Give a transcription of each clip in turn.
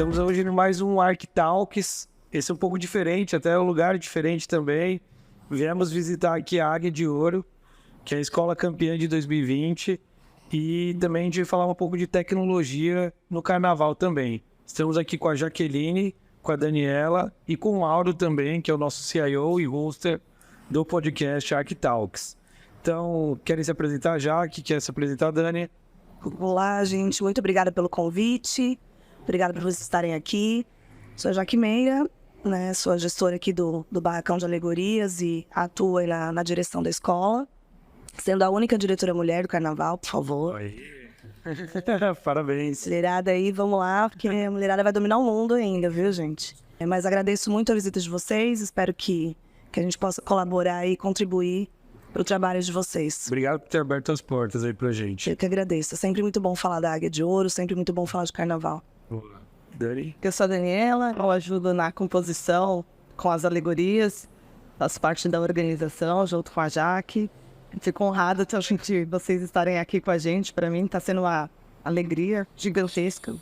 Estamos hoje em mais um ArcTalks. Esse é um pouco diferente, até um lugar diferente também. Viemos visitar aqui a Águia de Ouro, que é a escola campeã de 2020. E também a gente vai falar um pouco de tecnologia no carnaval também. Estamos aqui com a Jaqueline, com a Daniela e com o Auro também, que é o nosso CIO e hoster do podcast ArcTalks. Então, querem se apresentar, Jaque? Quer se apresentar, Dani? Olá, gente. Muito obrigada pelo convite. Obrigada por vocês estarem aqui. Sou a Jaque Meira, né? Sou a gestora aqui do Barracão de Alegorias e atuo aí na direção da escola. Sendo a única diretora mulher do carnaval, por favor. Parabéns. Mulherada aí, vamos lá, porque a mulherada vai dominar o mundo ainda, viu, gente? Mas agradeço muito a visita de vocês. Espero que a gente possa colaborar e contribuir para o trabalho de vocês. Obrigado por ter aberto as portas aí pra gente. Eu que agradeço. É sempre muito bom falar da Águia de Ouro, sempre muito bom falar de carnaval. Dani? Eu sou a Daniela, eu ajudo na composição com as alegorias, faço parte da organização junto com a Jaque. Fico honrada de vocês estarem aqui com a gente. Para mim está sendo uma alegria gigantesca.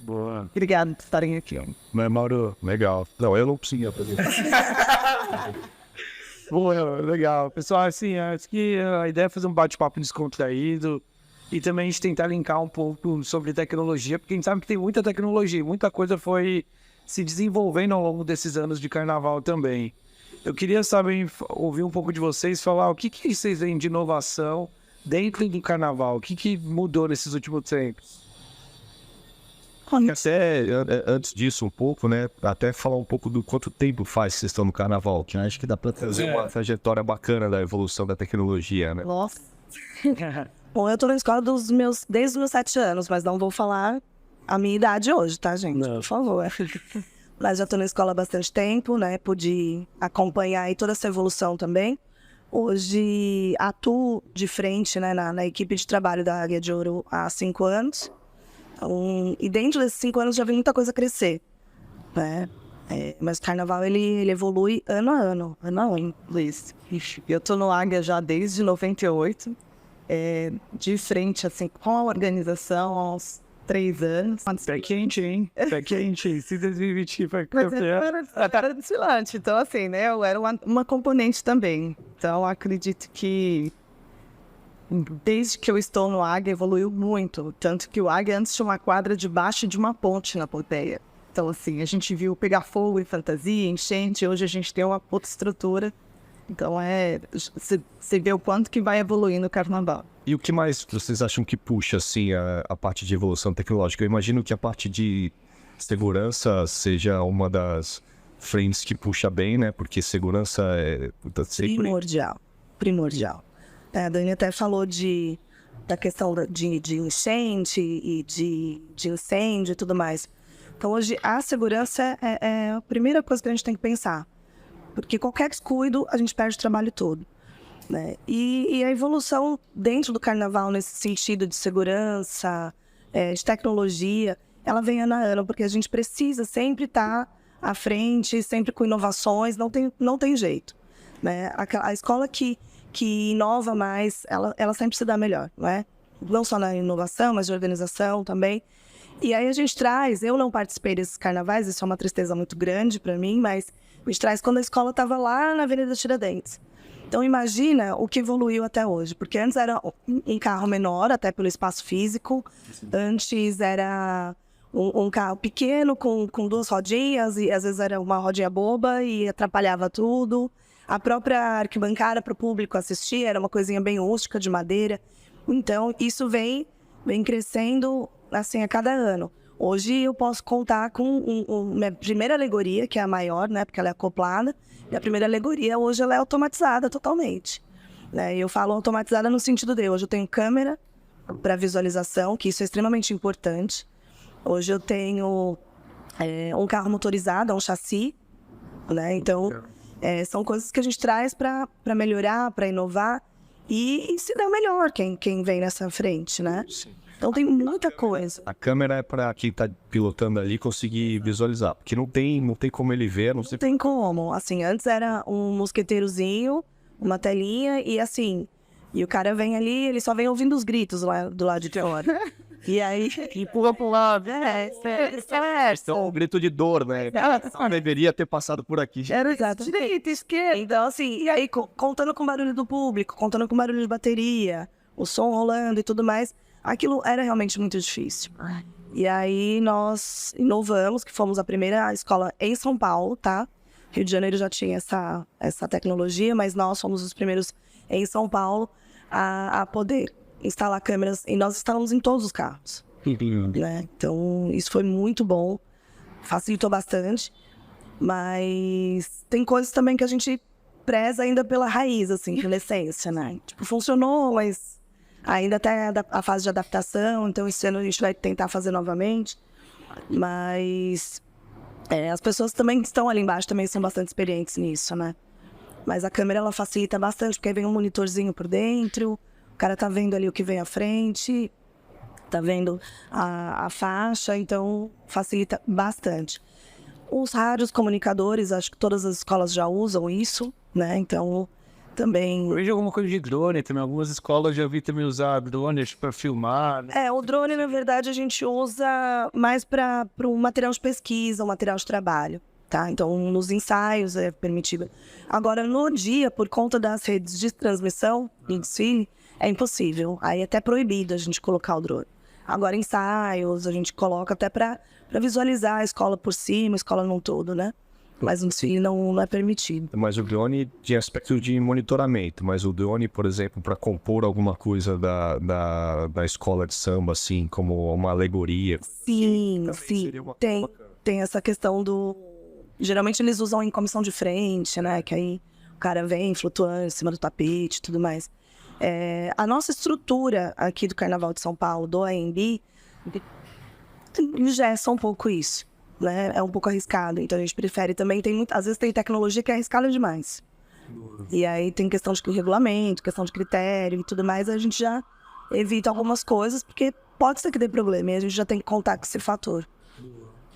Boa. Obrigado por estarem aqui. Mas, Mauro, legal. Não, eu não consegui apresentar. Boa, legal. Pessoal, assim, acho que a ideia é fazer um bate-papo descontraído e também a gente tentar linkar um pouco sobre tecnologia, porque a gente sabe que tem muita tecnologia, muita coisa foi se desenvolvendo ao longo desses anos de carnaval também. Eu queria saber, ouvir um pouco de vocês, falar o que vocês veem de inovação dentro do carnaval, o que mudou nesses últimos tempos? Até antes disso um pouco, né, até falar um pouco do quanto tempo faz que vocês estão no carnaval, que eu acho que dá para trazer uma trajetória bacana da evolução da tecnologia, né? Nossa. Bom, eu tô na escola desde os meus 7 anos, mas não vou falar a minha idade hoje, tá, gente? Não. Por favor. Mas já tô na escola há bastante tempo, né? Pude acompanhar aí toda essa evolução também. Hoje atuo de frente, né, na equipe de trabalho da Águia de Ouro há 5 anos. E dentro desses 5 anos já vi muita coisa crescer, né? Mas o carnaval, ele evolui ano a ano, Luiz, eu tô no Águia já desde 98, de frente, assim, com a organização há uns 3 anos. Pé quente, hein? Pé quente. Se 2020 vai Mas campeão. eu era desfilante, então assim, né, eu era uma componente também. Então acredito que desde que eu estou no Águia evoluiu muito, tanto que o Águia antes tinha uma quadra debaixo de uma ponte na plateia. Então assim, a gente viu pegar fogo em fantasia, enchente, hoje a gente tem uma outra estrutura. Então você vê o quanto que vai evoluindo o carnaval. E o que mais vocês acham que puxa, assim, a parte de evolução tecnológica? Eu imagino que a parte de segurança seja uma das frentes que puxa bem, né? Porque segurança é sempre... Primordial. A Dani até falou da questão de enchente e de incêndio e tudo mais. Então hoje a segurança é a primeira coisa que a gente tem que pensar. Porque qualquer descuido a gente perde o trabalho todo, né? E a evolução dentro do carnaval nesse sentido de segurança, de tecnologia, ela vem ano a ano, porque a gente precisa sempre estar à frente, sempre com inovações, não tem jeito, né? A escola que inova mais, ela sempre se dá melhor, não é? Não só na inovação, mas de organização também. E aí a gente traz, eu não participei desses carnavais, isso é uma tristeza muito grande para mim, mas a gente traz quando a escola estava lá na Avenida Tiradentes. Então imagina o que evoluiu até hoje, porque antes era um carro menor, até pelo espaço físico, antes era um carro pequeno com 2 rodinhas e às vezes era uma rodinha boba e atrapalhava tudo. A própria arquibancada para o público assistir era uma coisinha bem rústica, de madeira. Então, isso vem crescendo assim a cada ano. Hoje eu posso contar com minha primeira alegoria, que é a maior, né, porque ela é acoplada. E a primeira alegoria, hoje, ela é automatizada totalmente, né? E eu falo automatizada no sentido de hoje eu tenho câmera para visualização, que isso é extremamente importante. Hoje eu tenho um carro motorizado, um chassi, né? Então... são coisas que a gente traz para melhorar, para inovar e se dar melhor quem vem nessa frente, né? Sim. Então tem muita coisa. A câmera é para quem tá pilotando ali conseguir visualizar, porque não tem como ele ver, não sei... Não tem como. Assim, antes era um mosqueteirozinho, uma telinha e assim... E o cara vem ali, ele só vem ouvindo os gritos lá do lado de fora. E aí, Empurra pro lado. Então, um grito de dor, né? Deveria ter passado por aqui. Era Exato. direita, esquerda. Então, assim, e aí, contando com o barulho do público, contando com o barulho de bateria, o som rolando e tudo mais, aquilo era realmente muito difícil. E aí, nós inovamos, que fomos a primeira escola em São Paulo, tá? Rio de Janeiro já tinha essa tecnologia, mas nós fomos os primeiros em São Paulo a poder instalar câmeras, e nós instalamos em todos os carros, né? Então, isso foi muito bom, facilitou bastante, mas tem coisas também que a gente preza ainda pela raiz, assim, pela essência, né? Tipo, funcionou, mas ainda tá a fase de adaptação, então esse ano a gente vai tentar fazer novamente, mas as pessoas também que estão ali embaixo também são bastante experientes nisso, né? Mas a câmera, ela facilita bastante, porque aí vem um monitorzinho por dentro, o cara tá vendo ali o que vem à frente, tá vendo a faixa, então facilita bastante. Os rádios comunicadores, acho que todas as escolas já usam isso, né? Então, também... Eu vejo alguma coisa de drone também. Algumas escolas já vi também usar drones para filmar. Né? o drone, na verdade, a gente usa mais para o material de pesquisa, o material de trabalho, tá? Então, nos ensaios é permitido. Agora, no dia, por conta das redes de transmissão em desfile, é impossível. Aí é até proibido a gente colocar o drone. Agora, ensaios, a gente coloca até para visualizar a escola por cima, a escola num todo, né? Mas no desfile não é permitido. Mas o drone tinha aspecto de monitoramento, mas o drone, por exemplo, para compor alguma coisa da escola de samba, assim, como uma alegoria. Sim, seria uma tem essa questão do... Geralmente eles usam em comissão de frente, né? Que aí o cara vem flutuando em cima do tapete e tudo mais. A nossa estrutura aqui do Carnaval de São Paulo, do AMB, ingessa um pouco isso, né? É um pouco arriscado, então a gente prefere também, às vezes tem tecnologia que é arriscada demais. E aí tem questão de regulamento, questão de critério e tudo mais, a gente já evita algumas coisas, porque pode ser que dê problema, e a gente já tem que contar com esse fator.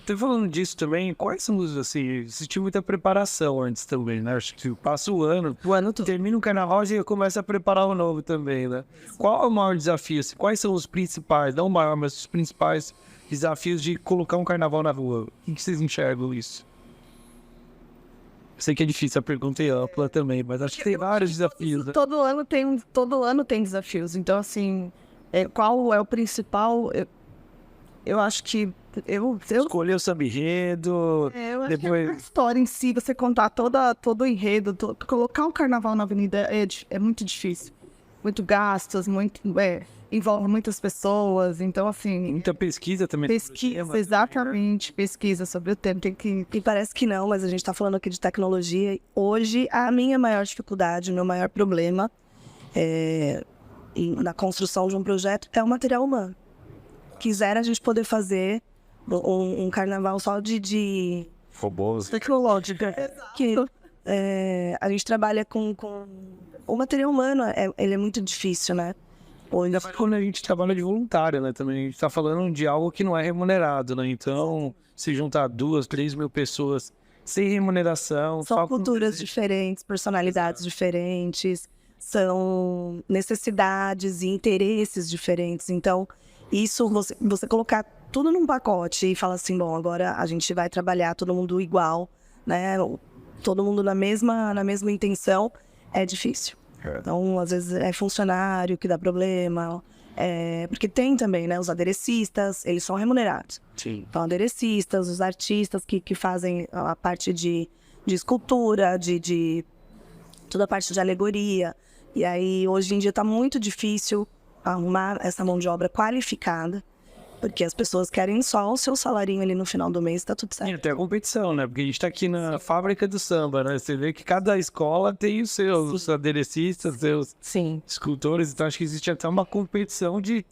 Tô falando disso também, quais são os, assim, existe muita preparação antes também, né? Acho que passa o ano termina o carnaval e já começa a preparar o novo também, né? Qual é o maior desafio? Assim, quais são os principais, não o maior, mas os principais desafios de colocar um carnaval na rua? O que vocês enxergam isso? Eu sei que é difícil, a pergunta é ampla também, mas acho que tem vários desafios, né? Todo ano tem desafios. Então, assim, qual é o principal? Eu acho que Escolher o samba enredo, eu acho que depois... a história em si, você contar todo o enredo, colocar um carnaval na avenida é muito difícil. Muito gastos, envolve muitas pessoas, então assim... Muita pesquisa também. Pesquisa, exatamente, pesquisa sobre o tema. E parece que não, mas a gente está falando aqui de tecnologia. Hoje, a minha maior dificuldade, o meu maior problema na construção de um projeto é o material humano. Quisera a gente poder fazer um carnaval só de Robôs. tecnológica. Que a gente trabalha com o material humano, ele é muito difícil, né? Ainda mais quando a gente trabalha de voluntário, né? Também a gente está falando de algo que não é remunerado, né? Então, se juntar 2, 3 mil pessoas sem remuneração... São culturas diferentes, personalidades diferentes, são necessidades e interesses diferentes. Então, isso, você colocar tudo num pacote e falar assim, bom, agora a gente vai trabalhar todo mundo igual, né? Todo mundo na mesma intenção, é difícil. Então, às vezes é funcionário que dá problema, porque tem também, né, os aderecistas, eles são remunerados. Sim. Então, aderecistas, os artistas que fazem a parte de escultura, de toda a parte de alegoria. E aí, hoje em dia, está muito difícil arrumar essa mão de obra qualificada, porque as pessoas querem só o seu salarinho ali no final do mês, tá tudo E certo. até a competição, né? Porque a gente tá aqui na fábrica do samba, né? Você vê que cada escola tem os seus aderecistas, seus Sim. escultores, então acho que existe até uma competição de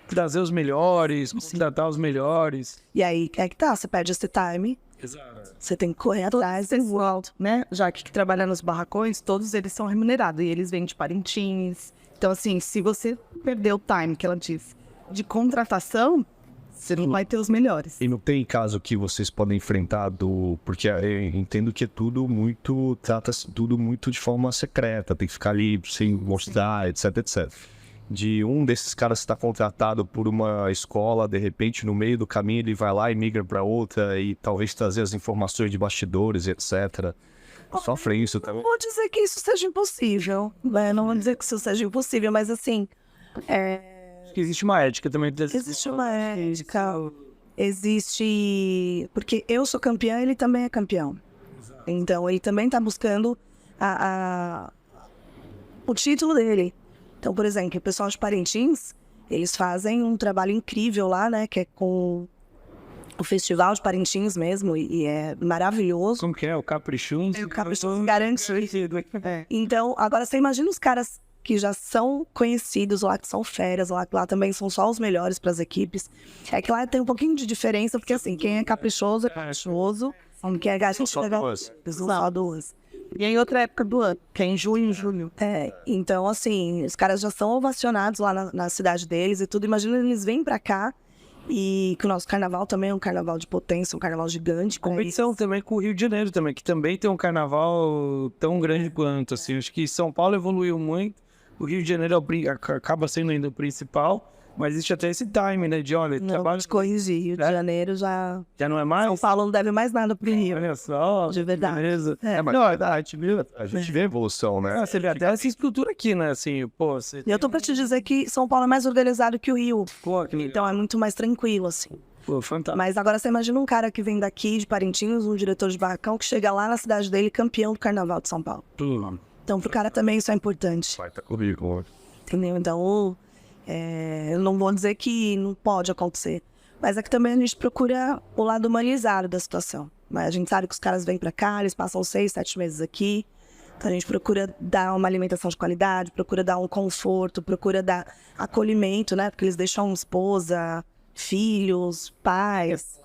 trazer os melhores, contratar os melhores. E aí, é que tá, você perde esse time, Exato. você tem que correr atrás. pessoal, né? Já que trabalha nos barracões, todos eles são remunerados e eles vêm de Parintins. Então, assim, se você perder o time, que ela disse, de contratação, você não vai ter os melhores. E não tem caso que vocês podem enfrentar porque eu entendo que é tudo muito... Trata-se tudo muito de forma secreta, tem que ficar ali sem mostrar, etc, etc. de um desses caras estar contratado por uma escola, de repente, no meio do caminho, ele vai lá e migra para outra e talvez trazer as informações de bastidores, etc. Sofre isso também. Não vou dizer que isso seja impossível, né? Não vou dizer que isso seja impossível, mas assim, Acho que existe uma ética também. existe uma ética, existe... Porque eu sou campeã, ele também é campeão. Então, ele também está buscando o título dele. Então, por exemplo, o pessoal de Parintins, eles fazem um trabalho incrível lá, né? Que é com o Festival de Parintins mesmo, e é maravilhoso. Como que é? O Caprichum? O Caprichum garante. Então, agora você imagina os caras que já são conhecidos lá, que são feras lá, que lá também são só os melhores para as equipes. É que lá tem um pouquinho de diferença, porque assim, quem é caprichoso é caprichoso, quem é gatinho é só duas. E em outra época do ano, que é em junho e julho. Então assim, os caras já são ovacionados lá na cidade deles e tudo. Imagina eles vêm pra cá e que o nosso carnaval também é um carnaval de potência, um carnaval gigante. Competição também com o Rio de Janeiro também, que também tem um carnaval tão grande quanto, assim. Acho que São Paulo evoluiu muito, o Rio de Janeiro acaba sendo ainda o principal, mas existe até esse time, né, de olha, trabalho... corrigir, Rio de Janeiro já não é mais? São Paulo não deve mais nada pro Rio. Olha só, de verdade. Beleza. Mas Não, a gente vê evolução, né? você vê até essa estrutura aqui, né, assim, pô... Você E eu tô pra te dizer que São Paulo é mais organizado que o Rio. Pô, que legal. Então é muito mais tranquilo, assim. Pô, fantástico. Mas agora você imagina um cara que vem daqui, de Parintins, um diretor de barracão, que chega lá na cidade dele, campeão do Carnaval de São Paulo. Então pro cara também isso é importante. Vai tá comigo. Entendeu? Então, eu não vou dizer que não pode acontecer. Mas é que também a gente procura o lado humanizado da situação. Mas a gente sabe que os caras vêm pra cá, eles passam 6, 7 meses aqui. Então a gente procura dar uma alimentação de qualidade, procura dar um conforto, procura dar acolhimento, né? Porque eles deixam esposa, filhos, pais.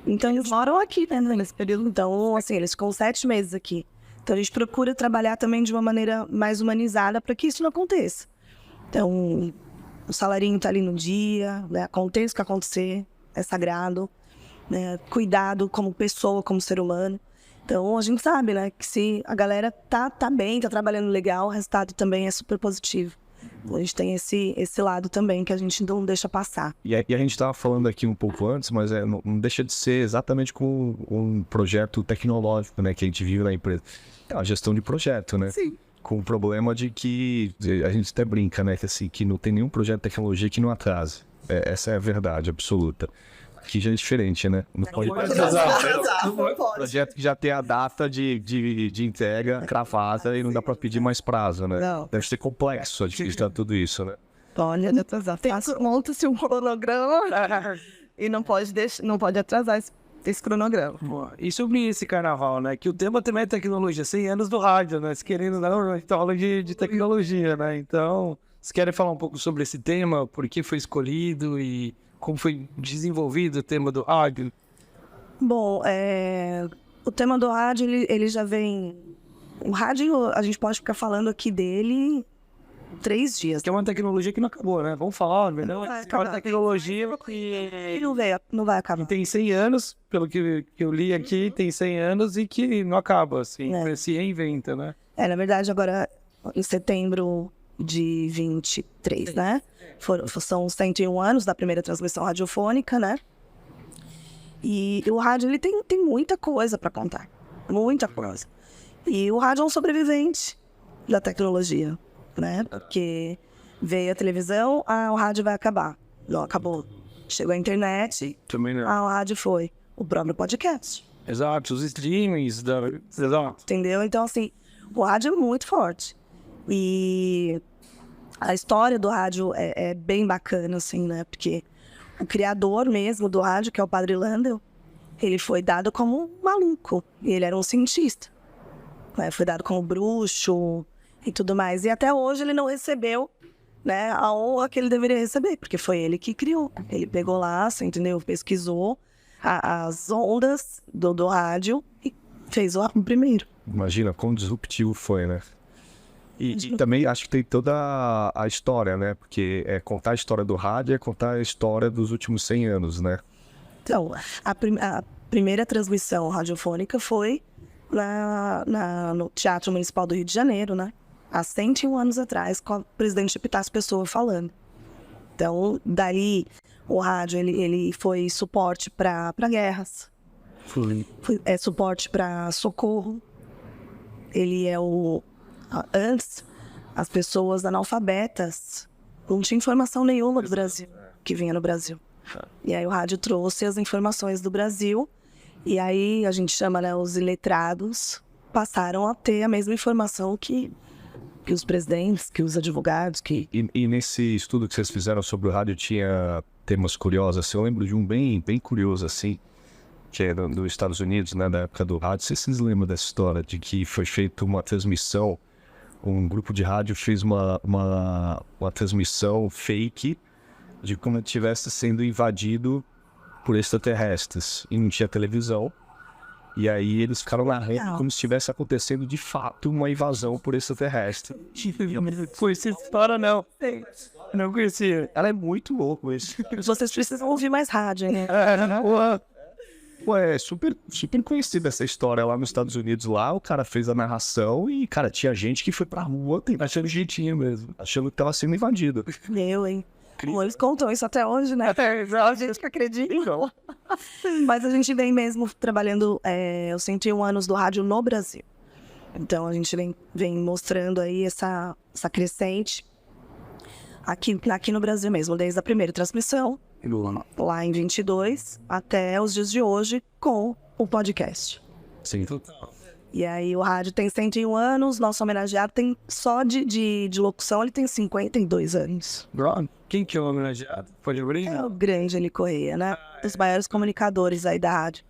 Então eles moram aqui, né? Nesse período. Então, assim, eles ficam 7 meses aqui. Então a gente procura trabalhar também de uma maneira mais humanizada para que isso não aconteça. Então, o salarinho tá ali no dia, né? Aconteça o que acontecer, é sagrado, né? Cuidado como pessoa, como ser humano. Então, a gente sabe, né, que se a galera tá bem, tá trabalhando legal, o resultado também é super positivo. Então, a gente tem esse lado também que a gente não deixa passar. E a gente estava falando aqui um pouco antes, mas não deixa de ser exatamente com um projeto tecnológico, né, que a gente vive na empresa. É uma gestão de projeto, né? Sim. Com o problema de que a gente até brinca, né, que assim, que não tem nenhum projeto de tecnologia que não atrase. Essa é a verdade absoluta. Aqui já é diferente, né? Não pode atrasar. Projeto que já tem a data de entrega cravada e não dá para pedir mais prazo, né? Não. Deve ser complexo administrar tudo isso, né? Olha, atrasar. Monta-se um cronograma e não pode atrasar esse cronograma. Pô, e sobre esse carnaval, né? Que o tema também é tecnologia, 100 anos do rádio, né? Se querendo não, a gente tá falando de tecnologia, né? Então, vocês querem falar um pouco sobre esse tema, por que foi escolhido e como foi desenvolvido o tema do rádio? Bom, o tema do rádio, ele já vem... O rádio, a gente pode ficar falando aqui dele 3 dias. Que é uma tecnologia que não acabou, né? Vamos falar, não é uma tecnologia que E não vai acabar. tem 100 anos, pelo que eu li aqui, tem 100 anos e que não acaba, assim, se reinventa, né? Na verdade, agora, em setembro de 23, né? São 101 anos da primeira transmissão radiofônica, né? E o rádio, ele tem muita coisa para contar. Muita coisa. E o rádio é um sobrevivente da tecnologia, né? Porque veio a televisão, o rádio vai acabar. Não, acabou. Chegou a internet, Também não. o rádio foi. O próprio podcast. Exato, os streamings, exato. Entendeu? Então, assim, o rádio é muito forte. E a história do rádio é bem bacana, assim, né? Porque o criador mesmo do rádio, que é o Padre Landel, ele foi dado como um maluco. E ele era um cientista. Né? Foi dado como bruxo e tudo mais. E até hoje ele não recebeu, né, a honra que ele deveria receber, porque foi ele que criou. Ele pegou lá, você entendeu? Pesquisou as ondas do rádio e fez o primeiro. Imagina quão disruptivo foi, né? E também acho que tem toda a história, né? Porque contar a história do rádio é contar a história dos últimos 100 anos, né? Então, a primeira transmissão radiofônica foi no Teatro Municipal do Rio de Janeiro, né? há 101 anos atrás, com o presidente Epitácio Pessoa falando. Então, dali, o rádio ele foi suporte para guerras, é suporte para socorro. Ele é antes, as pessoas analfabetas não tinham informação nenhuma do Brasil, que vinha no Brasil. E aí o rádio trouxe as informações do Brasil, e aí a gente chama, né, os iletrados, passaram a ter a mesma informação que os presidentes, que os advogados, que... E nesse estudo que vocês fizeram sobre o rádio tinha temas curiosos, assim, eu lembro de um bem curioso, assim, que é dos Estados Unidos, né, da época do rádio. Vocês lembram dessa história de que foi feita uma transmissão, um grupo de rádio fez uma transmissão fake de como estivesse sendo invadido por extraterrestres e não tinha televisão. E aí eles ficaram narrando como se estivesse acontecendo de fato uma invasão por extraterrestre. Foi essa história, não. Não conhecia. Ela é muito louco isso. Vocês precisam ouvir mais rádio, né? Pô, é super conhecida essa história lá nos Estados Unidos. Lá o cara fez a narração e, cara, tinha gente que foi pra rua Achando jeitinho mesmo. achando que tava sendo invadido. Hein? Bom, eles contam isso até hoje, né? A gente que acredita. Então, Mas a gente vem mesmo trabalhando os 101 anos do rádio no Brasil. Então a gente vem mostrando aí essa crescente aqui no Brasil mesmo, desde a primeira transmissão, lá em 22, até os dias de hoje, com o podcast. sim. E aí o rádio tem 101 anos, nosso homenageado tem só de locução, ele tem 52 anos. Quem que é o homenageado? Pode abrir? É o grande Eli Correia, né? Dos maiores comunicadores aí da rádio.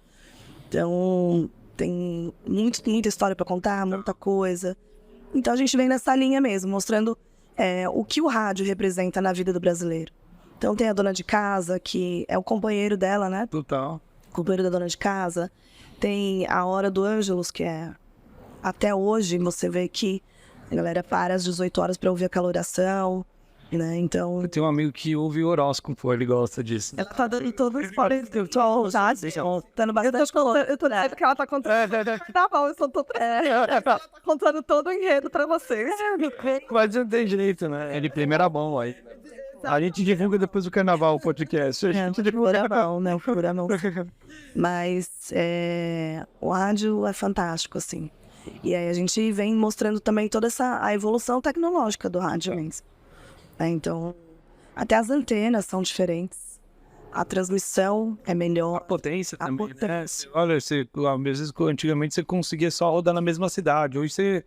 Então, tem muita história para contar, muita coisa. Então, a gente vem nessa linha mesmo, mostrando o que o rádio representa na vida do brasileiro. Então, tem a dona de casa, que é o companheiro dela, né? Total. Companheiro da dona de casa. Tem a Hora do Ângelus, que é... Até hoje, você vê que a galera para às 18 horas para ouvir aquela oração, né? Então... Eu tenho um amigo que ouve horóscopo, ele gosta disso. Ela tá dando todo o spoiler do dando bastante Eu tô dizendo que ela tá contando. Tá bom, eu só tô. Ela tá contando todo o enredo pra vocês. Mas não tem jeito, né? Ele primeiro bom aí. A gente divulga depois do carnaval o podcast. A gente divulga. Fura não. Mas o rádio é fantástico, assim. E aí a gente vem mostrando também toda a evolução tecnológica do rádio mesmo. Então, até as antenas são diferentes. A transmissão é A melhor. potência A também, né? potência. Olha, às vezes, antigamente você conseguia só rodar na mesma cidade. Hoje você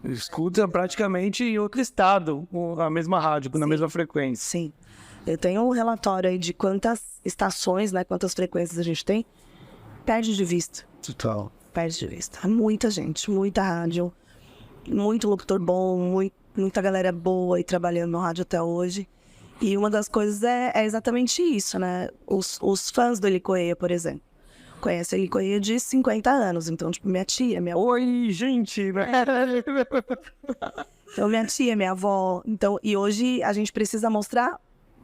escuta praticamente em outro estado a mesma rádio, na mesma frequência. Sim. Eu tenho um relatório aí de quantas estações, né, quantas frequências a gente tem. Perde de vista. Total. Perde de vista. Muita gente, muita rádio, muito locutor bom, muita galera boa aí trabalhando no rádio até hoje. E uma das coisas é exatamente isso, né? Os fãs do Eli Correia, por exemplo, conhecem Eli Correia de 50 anos. Então, tipo, minha tia, minha avó. Oi, gente! Né? Então, minha tia, minha avó. Então, e hoje a gente precisa mostrar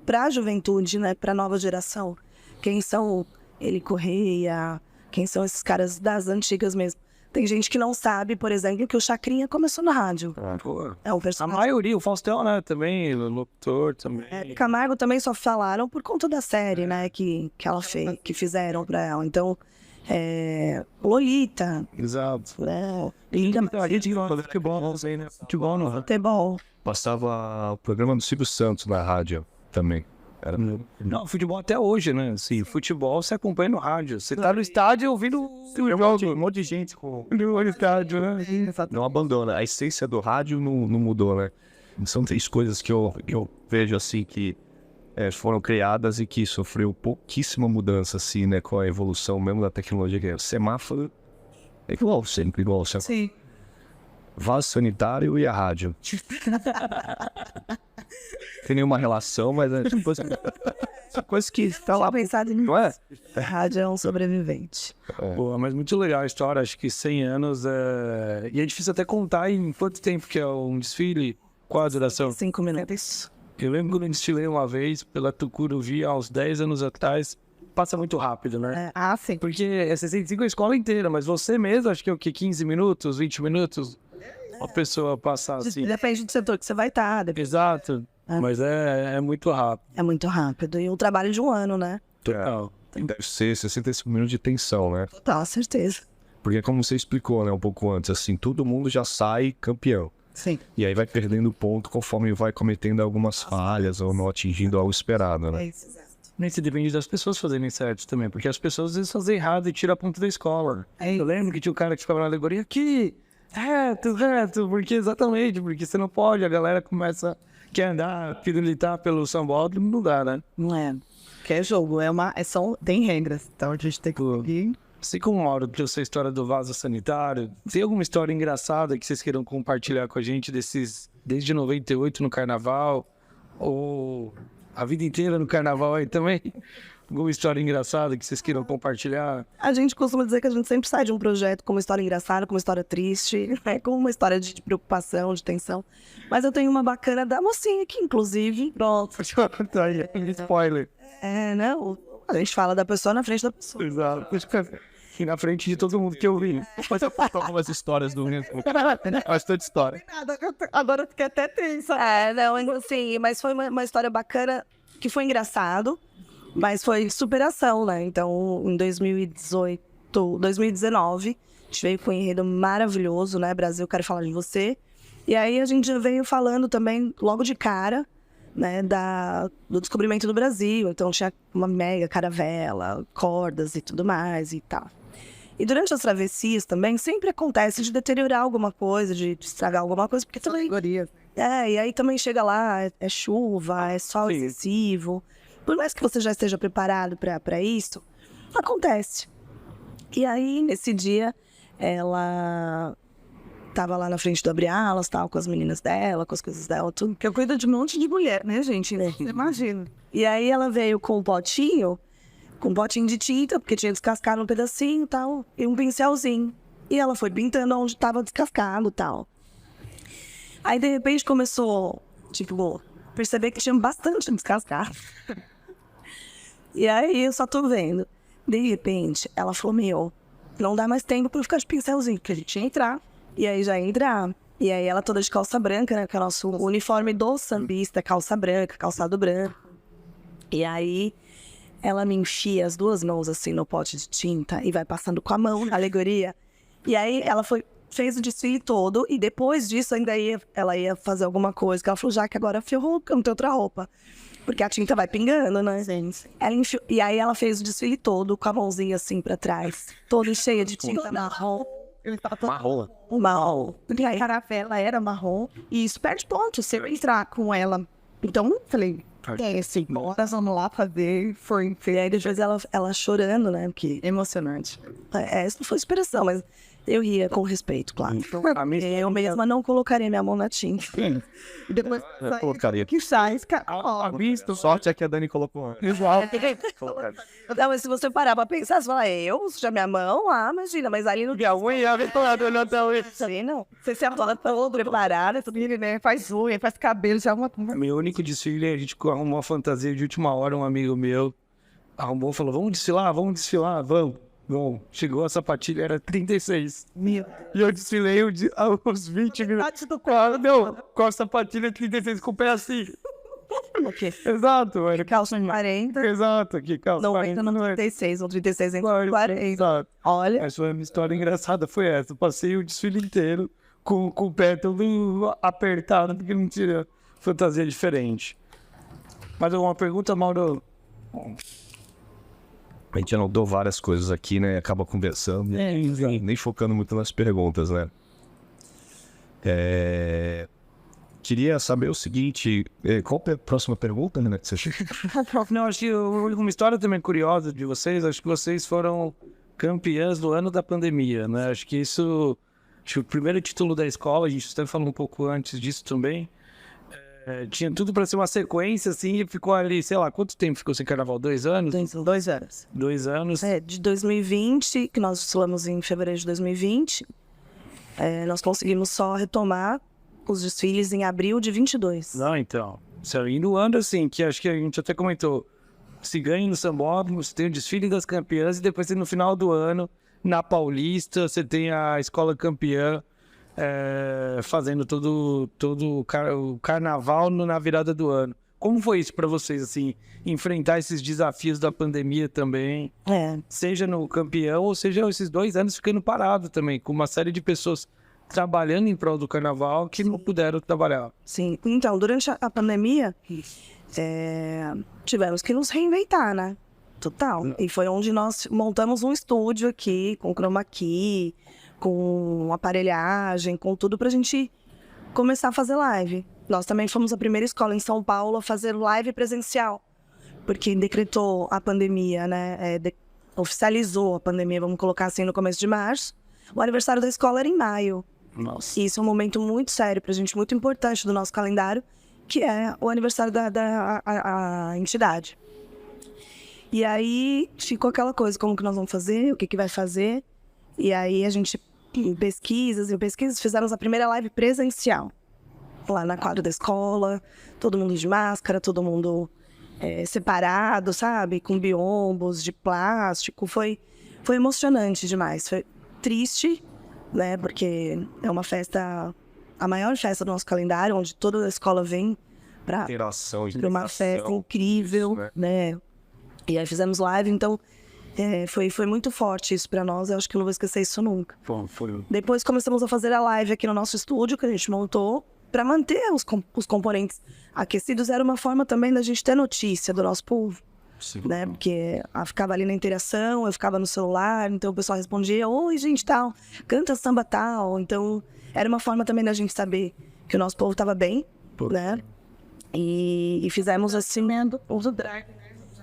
pra juventude, né? Pra nova geração, quem são Eli Correia, quem são esses caras das antigas mesmo. Tem gente que não sabe, por exemplo, que o Chacrinha começou na rádio. Pô, É um a personagem. maioria, o Faustão, né? Também, o locutor também. Camargo também só falaram por conta da série, né? Que ela fez, que fizeram pra ela. Então, Lolita, Exato. né? A gente gosta de futebol, não sei, né? Futebol não. Futebol. Passava o programa do Silvio Santos na rádio também. Era... Não, futebol até hoje, né? Assim, futebol você acompanha no rádio. Você tá no estádio ouvindo o jogo. Um monte de gente com... No estádio, né? Não abandona. A essência do rádio não mudou, né? São três coisas que eu vejo, assim, que foram criadas e que sofreu pouquíssima mudança, assim, né? Com a evolução mesmo da tecnologia. Que é o semáforo é igual sempre, igual. Sim. Vaso sanitário e a rádio. Tem nenhuma relação, mas é coisa que tá lá. Pensado nisso. Não é? A rádio é um sobrevivente. Pô, mas muito legal a história. Acho que 100 anos E é difícil até contar em quanto tempo que é um desfile. Qual a duração? 5 minutos. Eu lembro quando eu desfilei uma vez pela Tucuruvi, há uns 10 anos atrás. Passa muito rápido, né? Ah, sim. Porque é 65 a escola inteira, mas você mesmo, acho que é o quê? 15 minutos, 20 minutos? uma pessoa passar assim. Depende do setor que você vai estar. Exato. Mas é muito rápido. É muito rápido. E um trabalho de um ano, né? Total. Deve ser 65 minutos de tensão, né? Total, certeza. Porque como você explicou, né, um pouco antes, assim, todo mundo já sai campeão. Sim. E aí vai perdendo ponto conforme vai cometendo algumas falhas ou não atingindo algo esperado, né? É isso, exato. Nem se depende das pessoas fazerem certo também, porque as pessoas às vezes fazem errado e tiram a ponta da escola. Eu lembro que tinha um cara que ficava na alegoria aqui, reto, porque porque você não pode, a galera quer andar, pirulitar pelo sambódromo, não dá, né? Não é? Que é jogo, tem regras. Então a gente tem que seguir. Assim como Mauro, que essa história do vaso sanitário, tem alguma história engraçada que vocês queiram compartilhar com a gente desde 98 no carnaval, ou a vida inteira no carnaval aí também? Alguma história engraçada que vocês queiram compartilhar? A gente costuma dizer que a gente sempre sai de um projeto com uma história engraçada, com uma história triste, né? Com uma história de preocupação, de tensão. Mas eu tenho uma bacana da mocinha aqui, inclusive. Pronto. Spoiler. Né? A gente fala da pessoa na frente da pessoa. Exato. E na frente de todo mundo que eu vi. Mas eu conto algumas histórias do Rio. Bastante história. Agora eu fiquei até tensa. Não, assim, mas foi uma história bacana, que foi engraçado, mas foi superação, né? Então, em 2019, a gente veio com um enredo maravilhoso, né? Brasil, quero falar de você. E aí a gente já veio falando também, logo de cara, né, do descobrimento do Brasil. Então tinha uma mega caravela, cordas e tudo mais e tal. E durante as travessias também sempre acontece de deteriorar alguma coisa, de estragar alguma coisa, porque também... e aí também chega lá, é chuva, é sol excessivo. Por mais que você já esteja preparado para isso, acontece. E aí, nesse dia, ela tava lá na frente do abre-alas, tal, com as meninas dela, com as coisas dela, tudo. Porque eu cuido de um monte de mulher, né, gente? Você imagina. E aí ela veio com um potinho de tinta, porque tinha descascado um pedacinho e tal, e um pincelzinho. E ela foi pintando onde estava descascado e tal. Aí, de repente, começou, perceber que tinha bastante descascado. E aí, eu só tô vendo. De repente, ela falou, não dá mais tempo pra eu ficar de pincelzinho, porque a gente ia entrar. E aí, já ia entrar. E aí, ela toda de calça branca, né, que é o nosso uniforme do sambista, calça branca, calçado branco. E aí, ela me enfia as duas mãos, assim, no pote de tinta e vai passando com a mão na alegoria. E aí, ela fez o desfile todo e depois disso ainda ela ia fazer alguma coisa, que ela falou, já que agora ferrou, eu não tenho outra roupa. Porque a tinta vai pingando, né? Sim. E aí ela fez o desfile todo com a mãozinha assim pra trás, toda cheia de tinta marrom. Marrom. Porque a caravela era marrom e isso perde ponto se eu entrar com ela. Então, falei, assim, nós vamos lá fazer. E aí depois ela chorando, né? Porque Emocionante. Isso não foi inspiração, mas eu ria com respeito, claro. Eu mesma não colocaria minha mão na tinta. E depois Eu colocaria. que sai, Sorte é que a Dani colocou antes. Não, mas se você parar pra pensar, você fala, eu sujar minha mão? Ah, imagina, mas ali no dia não. Você se arruma todo preparada, tudo. né? Faz unha, faz cabelo, já uma... Meu único desfile, a gente arrumou uma fantasia de última hora, um amigo meu arrumou, falou, vamos desfilar, vamos. Bom, chegou a sapatilha, era 36. E eu desfilei uns 20 minutos. Com a sapatilha 36, com o pé assim. Ok. Exato. Era Calça em 40. Exato, aqui, calça 90 no 36, ou 36 em 40. Exato. Olha. Essa foi a minha história engraçada, foi essa. Eu passei o desfile inteiro com o pé todo apertado, porque não tinha fantasia diferente. Mais alguma pergunta, Mauro? A gente anotou várias coisas aqui, né? Acaba conversando. Nem focando muito nas perguntas, né? Queria saber o seguinte... Qual é a próxima pergunta, né? Que você Não, acho que uma história também curiosa de vocês. Acho que vocês foram campeãs do ano da pandemia, né? Acho que isso... Acho que o primeiro título da escola, a gente até falou um pouco antes disso também. Tinha tudo para ser uma sequência, assim, e ficou ali, sei lá, quanto tempo ficou sem carnaval? 2 anos? 2 anos. 2 anos. De 2020, que nós desfilamos em fevereiro de 2020, nós conseguimos só retomar os desfiles em abril de 22. Não, então. E no ano, assim, que acho que a gente até comentou, se ganha no sambódromo, você tem o desfile das campeãs, e depois no final do ano, na Paulista, você tem a escola campeã. fazendo todo o carnaval na virada do ano. Como foi isso para vocês, assim, enfrentar esses desafios da pandemia também? Seja no campeão, ou seja, esses 2 anos ficando parado também, com uma série de pessoas trabalhando em prol do carnaval que não puderam trabalhar. Sim, então, durante a pandemia, tivemos que nos reinventar, né? Total. E foi onde nós montamos um estúdio aqui, com chroma key, com aparelhagem, com tudo pra gente começar a fazer live. Nós também fomos a primeira escola em São Paulo a fazer live presencial, porque decretou a pandemia, né? Oficializou a pandemia, vamos colocar assim, no começo de março. O aniversário da escola era em maio. Nossa. E isso é um momento muito sério pra gente, muito importante do nosso calendário, que é o aniversário da entidade. E aí ficou aquela coisa, como que nós vamos fazer, o que vai fazer. E aí a gente, em pesquisas, fizemos a primeira live presencial. Lá na quadra da escola, todo mundo de máscara, todo mundo separado, sabe? Com biombos de plástico. Foi emocionante demais. Foi triste, né? Porque é uma festa, a maior festa do nosso calendário, onde toda a escola vem para uma festa incrível, né? E aí fizemos live, então foi muito forte isso para nós. Eu acho que eu não vou esquecer isso nunca. Depois começamos a fazer a live aqui no nosso estúdio, que a gente montou, para manter os componentes aquecidos. Era uma forma também da gente ter notícia do nosso povo. Sim. Né? Porque ficava ali na interação, eu ficava no celular, então o pessoal respondia: oi, gente, tal, canta samba tal. Então era uma forma também da gente saber que o nosso povo estava bem, né? E fizemos assim o drive,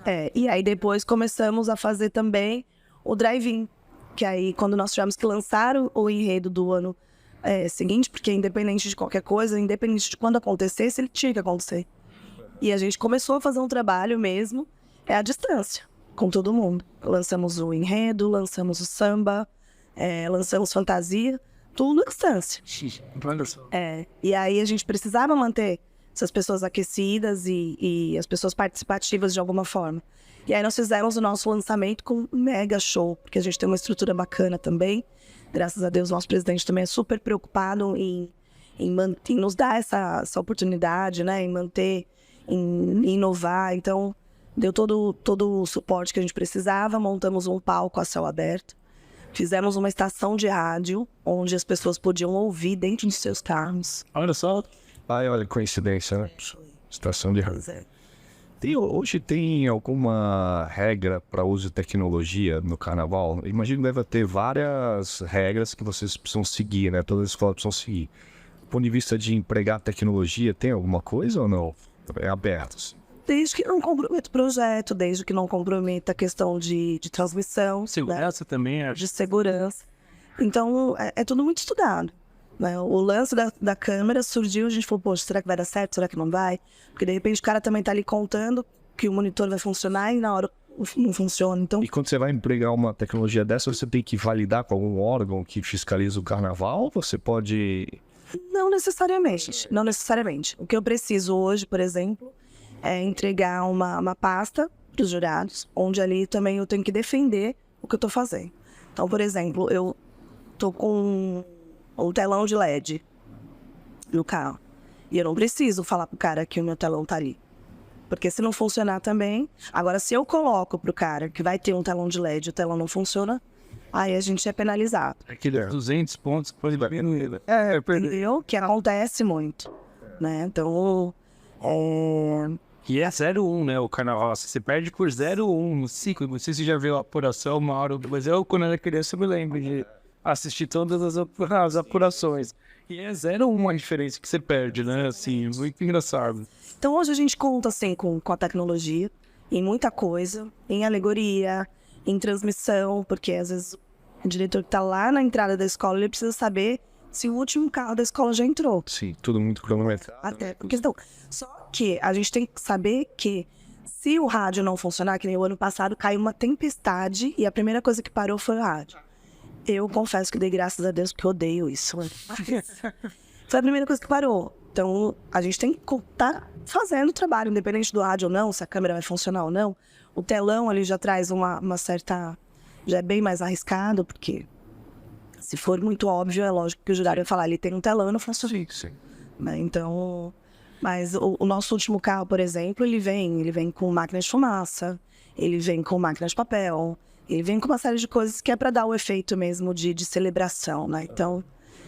né? E aí depois começamos a fazer também o drive-in, que aí quando nós tivemos que lançar o enredo do ano seguinte, porque independente de qualquer coisa, independente de quando acontecesse, ele tinha que acontecer. E a gente começou a fazer um trabalho mesmo à distância, com todo mundo. Lançamos o enredo, lançamos o samba, lançamos fantasia, tudo à distância. E aí a gente precisava manter essas pessoas aquecidas e as pessoas participativas de alguma forma. E aí nós fizemos o nosso lançamento com um mega show, porque a gente tem uma estrutura bacana também. Graças a Deus, o nosso presidente também é super preocupado em nos dar essa oportunidade, né? Em manter, em inovar. Então, deu todo o suporte que a gente precisava. Montamos um palco a céu aberto. Fizemos uma estação de rádio, onde as pessoas podiam ouvir dentro de seus carros. Olha só. Olha, coincidência, né? Estação de rádio. Hoje tem alguma regra para uso de tecnologia no carnaval? Imagino que deve ter várias regras que vocês precisam seguir, né? Todas as escolas precisam seguir. Do ponto de vista de empregar tecnologia, tem alguma coisa ou não? É aberto, assim. Desde que não comprometa o projeto, desde que não comprometa a questão de transmissão. Segurança, né? Também. De segurança. Então, é tudo muito estudado. Né? O lance da câmera surgiu, a gente falou, poxa, será que vai dar certo? Será que não vai? Porque de repente o cara também tá ali contando que o monitor vai funcionar e na hora não funciona. Então... E quando você vai empregar uma tecnologia dessa, você tem que validar com algum órgão que fiscaliza o carnaval? Você pode... Não necessariamente, não necessariamente. O que eu preciso hoje, por exemplo, é entregar uma pasta para os jurados, onde ali também eu tenho que defender o que eu tô fazendo. Então, por exemplo, eu tô com um telão de LED no carro. E eu não preciso falar pro cara que o meu telão tá ali. Porque se não funcionar também... Agora, se eu coloco pro cara que vai ter um telão de LED e o telão não funciona, aí a gente é penalizado. Aquele 200 pontos pode diminuir. Entendeu? Que acontece muito. Né? Então... E é 0,1, né? O carnaval. Você perde por 0,1 no ciclo. Não sei se você já viu a apuração uma hora. Mas eu, quando era criança, eu me lembro de assistir todas as apurações. E é 0,1 a diferença que você perde, né? Assim, muito engraçado. Então hoje a gente conta, assim, com a tecnologia, em muita coisa, em alegoria, em transmissão, porque às vezes o diretor que tá lá na entrada da escola, ele precisa saber se o último carro da escola já entrou. Sim, tudo muito cronometrado. Até porque então, só que a gente tem que saber que se o rádio não funcionar, que nem o ano passado, caiu uma tempestade e a primeira coisa que parou foi o rádio. Eu confesso que dei graças a Deus, porque eu odeio isso. Foi a primeira coisa que parou. Então, a gente tem que estar fazendo o trabalho, independente do rádio ou não, se a câmera vai funcionar ou não. O telão ali já traz uma certa... Já é bem mais arriscado, porque Se for muito óbvio, é lógico que o jurado vai falar, ele tem um telão, eu não faço isso. Né? Então, mas o nosso último carro, por exemplo, ele vem com máquina de fumaça, ele vem com máquina de papel, ele vem com uma série de coisas que é para dar o efeito mesmo de celebração, né? Então,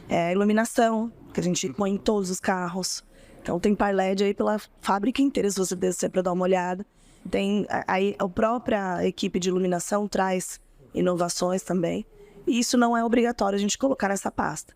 é a iluminação, que a gente põe em todos os carros. Então, tem par LED aí pela fábrica inteira, se você descer para dar uma olhada. Tem aí a própria equipe de iluminação traz inovações também. E isso não é obrigatório a gente colocar nessa pasta.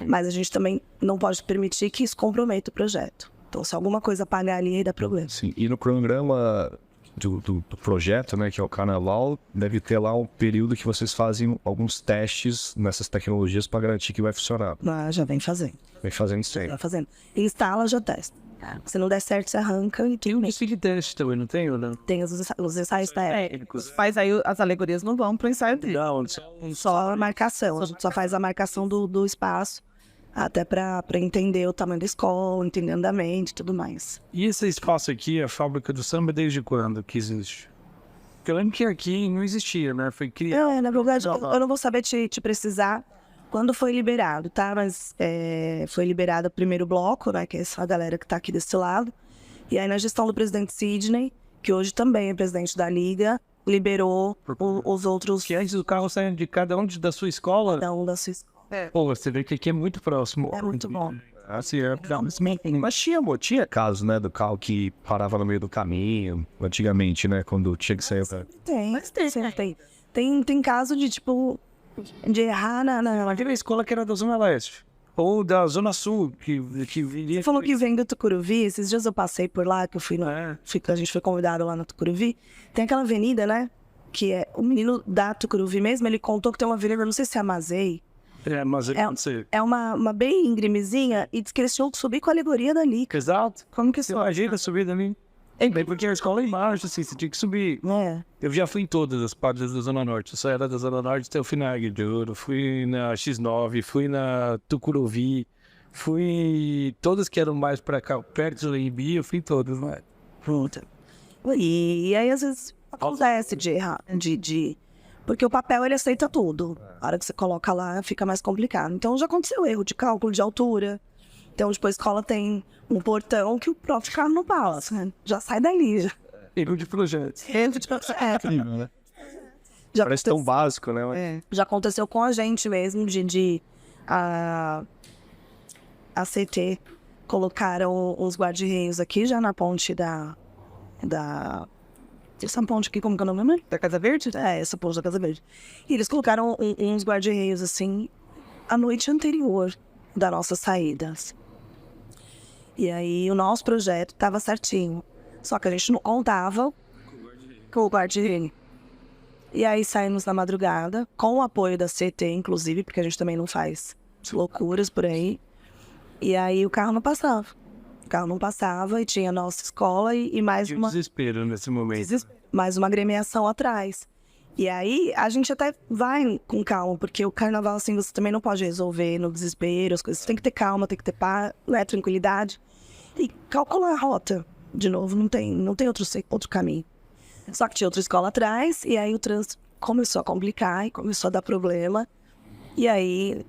Mas a gente também não pode permitir que isso comprometa o projeto. Então, se alguma coisa apagar ali, aí dá problema. Sim, e no cronograma do projeto, né, que é o Carnaval, deve ter lá um período que vocês fazem alguns testes nessas tecnologias para garantir que vai funcionar. Já vem fazendo. Vem fazendo isso aí. Já fazendo. Instala, já testa. Se não der certo, você arranca e Tem um desfile de teste também, não tem, ou não? tem os ensaios técnicos. Mas aí as alegorias não vão pro ensaio dele. Não, Só a marcação. A gente só faz a marcação do espaço, até para entender o tamanho da escola, entender andamento e tudo mais. E esse espaço aqui, a fábrica do samba, desde quando que existe? Porque eu lembro que aqui não existia, né? Foi criado. Na verdade, eu não vou saber te precisar quando foi liberado, tá? Mas foi liberado o primeiro bloco, né? Que é essa galera que tá aqui desse lado. E aí, na gestão do presidente Sidney, que hoje também é presidente da Liga, liberou os outros... Que antes o carro saia de cada um da sua escola. Cada um da sua escola. Pô, você vê que aqui é muito próximo. É muito bom. Assim, Mas tinha caso, né, do carro que parava no meio do caminho, antigamente, né, quando tinha que sair pra... Sempre tem. Tem caso de, tipo, de errar na... Teve a escola que era da Zona Leste. Ou da Zona Sul, que viria... Você falou que vem do Tucuruvi, esses dias eu passei por lá, que eu fui a gente foi convidado lá no Tucuruvi. Tem aquela avenida, né, que é o menino da Tucuruvi mesmo, ele contou que tem uma avenida, não sei se é Amazei. Mas pode ser. É uma bem íngremezinha e diz que eles tinham que subir com a alegoria da Liga. Exato. Como que Você isso? imagina a subida ali? Bem, porque a escola é embaixo, assim, você tinha que subir. Eu já fui em todas as partes da Zona Norte. Eu só era da Zona Norte, então eu fui na Águia de Ouro, fui na X9, fui na Tucuruvi, fui todas que eram mais pra cá, perto do Lembi, eu fui em todas, né? Pronto. E aí, às vezes, acontece de errar, porque o papel, ele aceita tudo. A hora que você coloca lá, fica mais complicado. Então, já aconteceu erro de cálculo de altura. Então, tipo, a escola tem um portão que o próprio carro não passa, né? Já sai dali, já. Erro de projeto. Erro de projeto. Incrível, né? Já Parece tão básico, né? Já aconteceu com a gente mesmo, a CT colocaram uns guarda-reios aqui, já na ponte essa ponte aqui, como que é o nome? Da Casa Verde? Essa ponte da Casa Verde. E eles colocaram uns guarda-reios, assim, a noite anterior das nossas saídas. E aí, o nosso projeto estava certinho. Só que a gente não contava com o guarda-reio. E aí, saímos na madrugada, com o apoio da CT, inclusive, porque a gente também não faz loucuras por aí. E aí, o carro não passava. O carro não passava e tinha a nossa escola e mais uma... desespero nesse momento. Mais uma agremiação atrás. E aí, a gente até vai com calma, porque o carnaval, assim, você também não pode resolver no desespero, as coisas. Você tem que ter calma, tem que ter tranquilidade. E calcular a rota. De novo, não tem outro caminho. Só que tinha outra escola atrás, e aí o trânsito começou a complicar e começou a dar problema. E aí,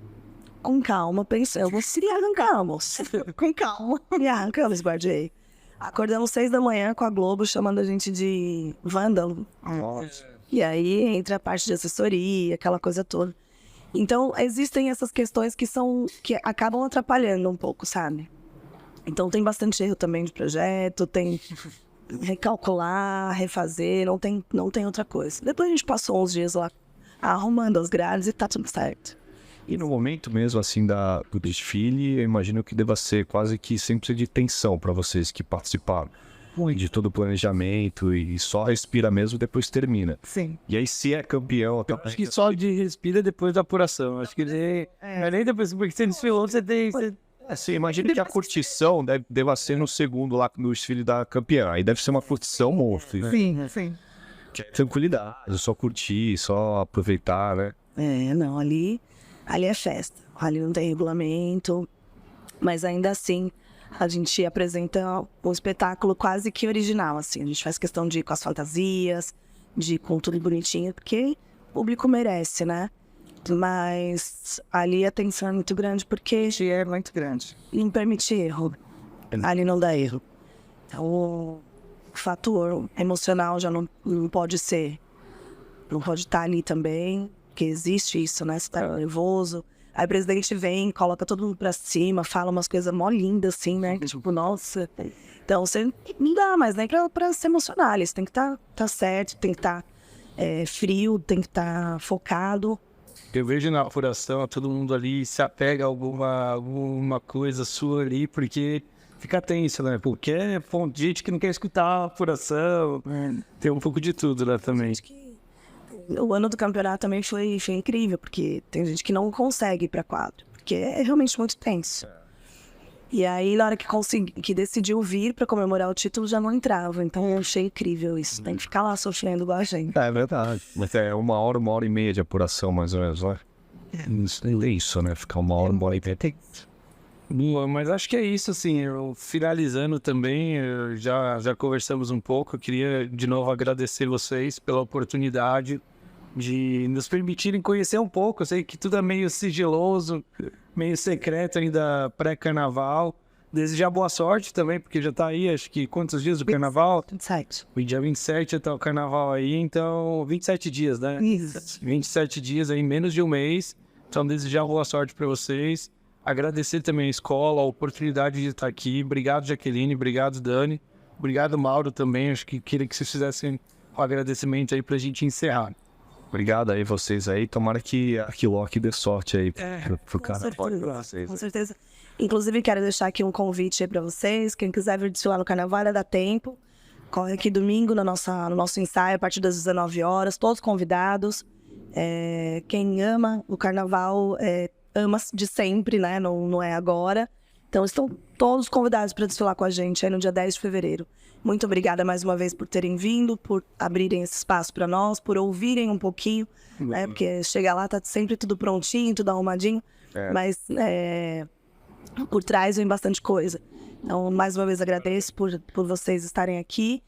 com calma, pensamos, e arrancamos. Com calma. E arrancamos, guardei. Acordamos 6 da manhã com a Globo chamando a gente de vândalo. Nossa. E aí entra a parte de assessoria, aquela coisa toda. Então, existem essas questões que acabam atrapalhando um pouco, sabe? Então, tem bastante erro também de projeto, tem recalcular, refazer, não tem outra coisa. Depois a gente passou uns dias lá arrumando as grades e tá tudo certo. E no momento mesmo, assim, do desfile, eu imagino que deva ser quase que 100% de tensão para vocês que participaram. De todo o planejamento e só respira mesmo, depois termina. Sim. E aí, se é campeão... Acho que só de respira depois da apuração. Acho que nem depois, porque você desfilou, você tem... Sim, imagina que a curtição deva ser no segundo lá, no desfile da campeã. Aí deve ser uma curtição monstro, né? Sim. Que é tranquilidade, só curtir, só aproveitar, né? Não, ali é festa. Ali não tem regulamento, mas ainda assim a gente apresenta um espetáculo quase que original, assim. A gente faz questão de ir com as fantasias, de ir com tudo bonitinho, porque o público merece, né? Mas ali a tensão é muito grande porque É muito grande. não permite erro. Ali não dá erro. Então, o fator emocional já não pode ser. Não pode estar ali também, porque existe isso, né? Você tá nervoso. Aí o presidente vem, coloca todo mundo pra cima, fala umas coisas mó lindas, assim, né? Tipo, nossa. Então, você não dá mais nem pra se emocionar. Você tem que tá certo, tem que estar frio, tem que estar focado. Eu vejo na apuração, todo mundo ali se apega a alguma coisa sua ali, porque fica tenso, né? Porque é gente que não quer escutar a apuração, tem um pouco de tudo lá também. O ano do campeonato também foi incrível, porque tem gente que não consegue ir pra quadra, porque é realmente muito tenso. E aí, na hora que decidiu vir pra comemorar o título, já não entrava. Então, eu achei incrível isso. Tem que ficar lá sofrendo igual a gente. É verdade. Mas é 1 hora e meia de apuração, mais ou menos, né? É isso, né? Ficar 1 hora e meia. Boa, mas acho que é isso, assim, finalizando também, já conversamos um pouco, eu queria de novo agradecer vocês pela oportunidade de nos permitirem conhecer um pouco, eu sei que tudo é meio sigiloso, meio secreto ainda pré-carnaval, desejar boa sorte também, porque já tá aí, acho que quantos dias do carnaval? 27. O dia 27 tá o carnaval aí, então 27 dias, né? Isso. 27 dias aí, menos de um mês, então desejar boa sorte para vocês. Agradecer também a escola, a oportunidade de estar aqui. Obrigado, Jaqueline. Obrigado, Dani. Obrigado, Mauro, também. Acho que queria que vocês fizessem um agradecimento aí pra gente encerrar. Obrigado aí vocês aí. Tomara que a Arquilock dê sorte aí pro cara. Com certeza. Inclusive, quero deixar aqui um convite aí pra vocês. Quem quiser vir desfilar no carnaval, ainda dá tempo. Corre aqui domingo no nosso ensaio, a partir das 19 horas. Todos convidados. Quem ama o carnaval... ama de sempre, né? Não é agora. Então, estão todos convidados para desfilar com a gente aí no dia 10 de fevereiro. Muito obrigada mais uma vez por terem vindo, por abrirem esse espaço para nós, por ouvirem um pouquinho, né? Porque chegar lá tá sempre tudo prontinho, tudo arrumadinho, mas por trás vem bastante coisa. Então, mais uma vez agradeço por vocês estarem aqui.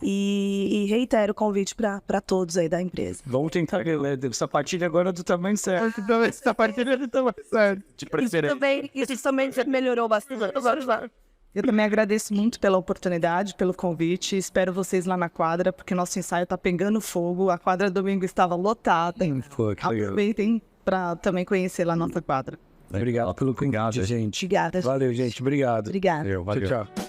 E reitero o convite para todos aí da empresa. Vamos tentar, sapatilha agora do tamanho certo. Sapatilha do tamanho certo. De preferência. Isso também melhorou bastante. Eu também agradeço muito pela oportunidade, pelo convite. Espero vocês lá na quadra, porque nosso ensaio tá pegando fogo. A quadra domingo estava lotada. Pô, que legal. Aproveitem para também conhecer lá a nossa quadra. Obrigado pelo convite, gente. Obrigada. Valeu, gente. Obrigado. Obrigada. Valeu. Tchau, tchau.